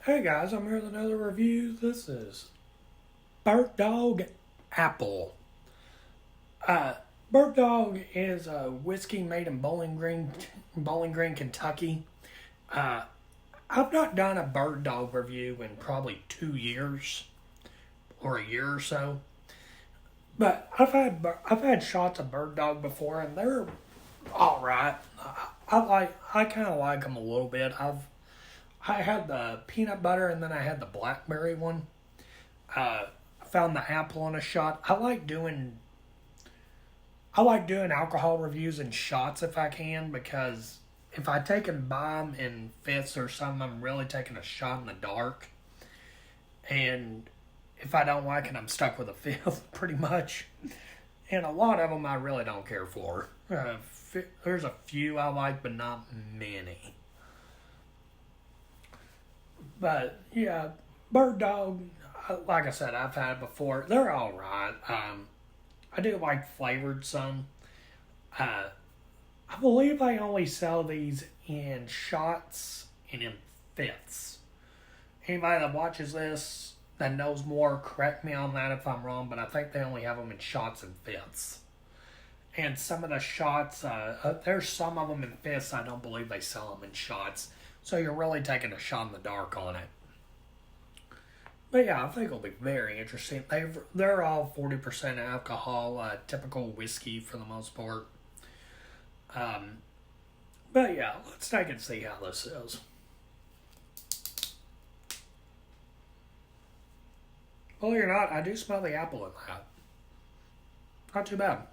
Hey guys, I'm here with another review. This is Bird Dog Apple. Uh, Bird Dog is a whiskey made in Bowling Green, Kentucky. Uh, I've not done a Bird Dog review in probably 2 years or a year or so, but I've had shots of Bird Dog before, and they're all right. I kind of like them a little bit. I had the peanut butter and then I had the blackberry one. I found the apple in a shot. I like doing alcohol reviews in shots if I can, because if I take and buy them in fifths or something, I'm really taking a shot in the dark. And if I don't like it, I'm stuck with a fifth pretty much. And a lot of them I really don't care for. There's a few I like, but not many. But yeah, Bird Dog, like I said, I've had before. They're all right. I do like flavored some. Uh, I believe they only sell these in shots and in fifths. Anybody that watches this that knows more, correct me on that if I'm wrong, but I think they only have them in shots and fifths. And some of the shots, there's some of them in fifths. I don't believe they sell them in shots. So you're really taking a shot in the dark on it. But yeah, I think it'll be very interesting. They're all 40% alcohol, typical whiskey for the most part. Um, but yeah, let's take and see how this is. Believe it or not, I do smell the apple in that. Not too bad.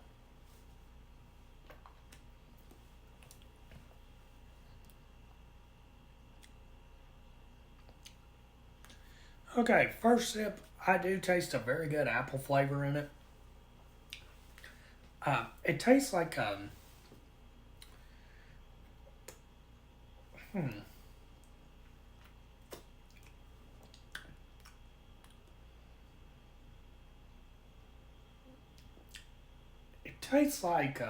Okay, first sip, I do taste a very good apple flavor in it. It tastes like hmm, it tastes like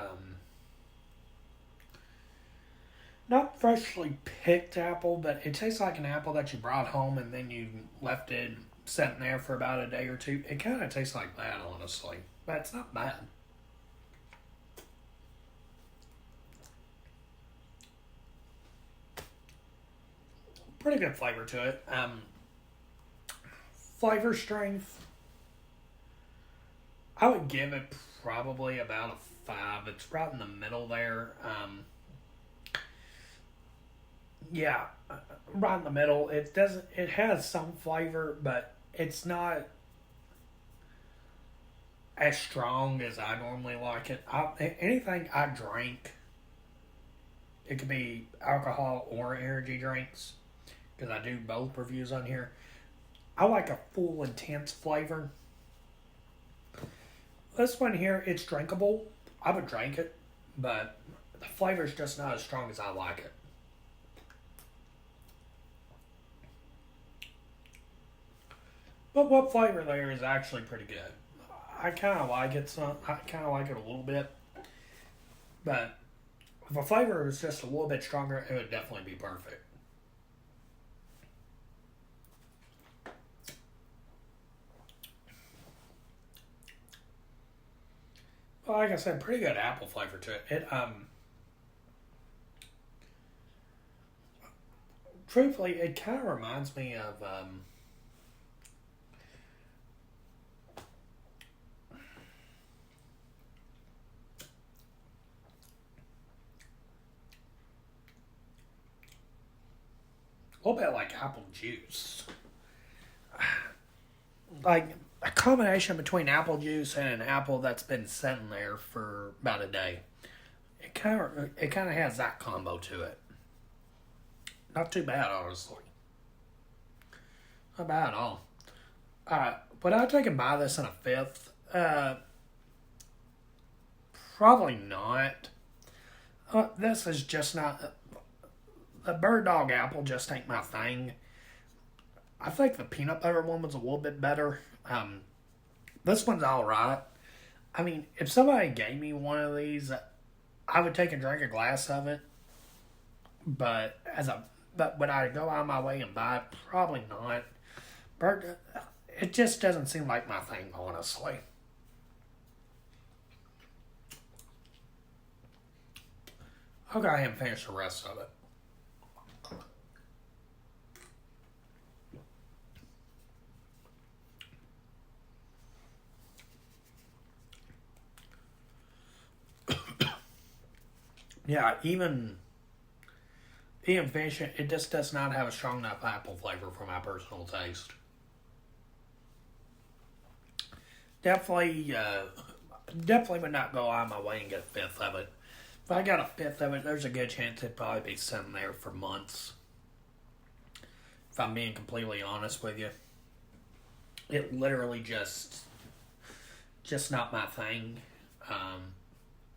not freshly picked apple, but it tastes like an apple that you brought home and then you left it sitting there for about a day or two. It kind of tastes like that, honestly, but it's not bad. Pretty good flavor to it. Flavor strength, I would give it probably about a five. It's right in the middle there. Yeah, right in the middle. It doesn't. It has some flavor, but it's not as strong as I normally like it. Anything I drink, it could be alcohol or energy drinks, because I do both reviews on here. I like a full, intense flavor. This one here, it's drinkable. I would drink it, but the flavor's just not as strong as I like it. But what flavor there is actually pretty good. I kind of like it. I kind of like it a little bit, but if a flavor was just a little bit stronger, it would definitely be perfect. But like I said, pretty good apple flavor to it. Truthfully, it kind of reminds me of a little bit like apple juice, like a combination between apple juice and an apple that's been sitting there for about a day. It kind of has that combo to it. Not too bad, honestly. Not bad at all. Would I take and buy this in a fifth? Probably not. This is just not. The bird dog apple just ain't my thing. I think the peanut butter one was a little bit better. This one's all right. I mean, if somebody gave me one of these, I would take and drink a glass of it. But as a But would I go out of my way and buy it? Probably not. Bird, it just doesn't seem like my thing, honestly. I'll go ahead and finish the rest of it. Yeah, even fish, it just does not have a strong enough apple flavor for my personal taste. Definitely, definitely would not go out of my way and get a fifth of it. If I got a fifth of it, there's a good chance it'd probably be sitting there for months. If I'm being completely honest with you, it literally just not my thing. Um,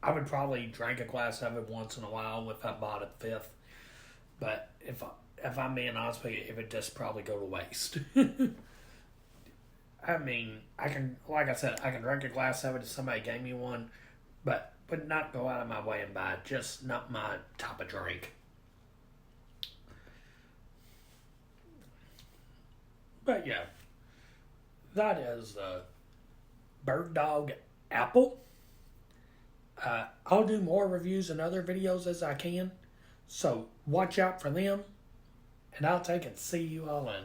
I would probably drink a glass of it once in a while if I bought a fifth. But if I'm being honest with you, it would just probably go to waste. I mean, I can, like I said, I can drink a glass of it if somebody gave me one, but would not go out of my way and buy it. Just not my type of drink. But yeah, that is Bird Dog Apple. I'll do more reviews and other videos as I can, so watch out for them, and I'll take and see you all in.